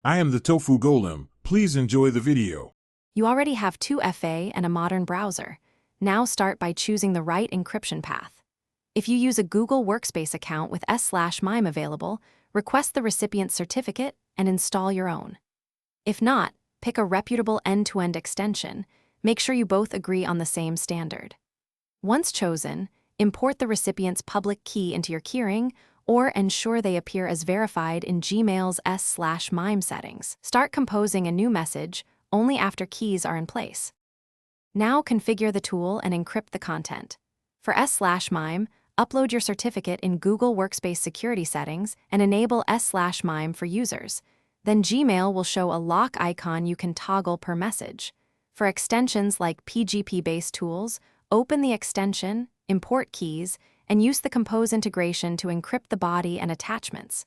I am the Tofu Golem. Please enjoy the video. You already have 2FA and a modern browser. Now start by choosing the right encryption path. If you use a Google Workspace account with s/MIME available, request the recipient's certificate and install your own. If not, pick a reputable end-to-end extension. Make sure you both agree on the same standard. Once chosen, import the recipient's public key into your keyring or ensure they appear as verified in Gmail's s/MIME settings. Start composing a new message only after keys are in place. Now configure the tool and encrypt the content. For s/MIME, upload your certificate in Google Workspace security settings and enable s/MIME for users. Then Gmail will show a lock icon you can toggle per message. For extensions like PGP-based tools, open the extension, import keys, and use the Compose integration to encrypt the body and attachments.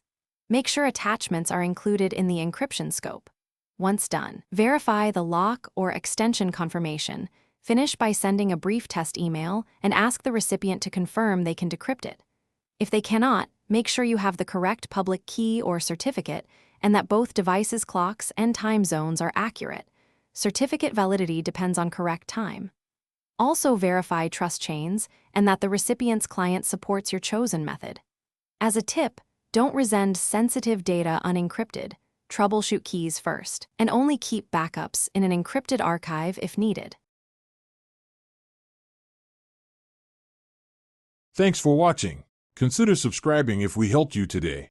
Make sure attachments are included in the encryption scope. Once done, verify the lock or extension confirmation. Finish by sending a brief test email and ask the recipient to confirm they can decrypt it. If they cannot, make sure you have the correct public key or certificate and that both devices' clocks and time zones are accurate. Certificate validity depends on correct time. Also verify trust chains and that the recipient's client supports your chosen method. As a tip, don't resend sensitive data unencrypted. Troubleshoot keys first, and only keep backups in an encrypted archive if needed. Thanks for watching. Consider subscribing if we helped you today.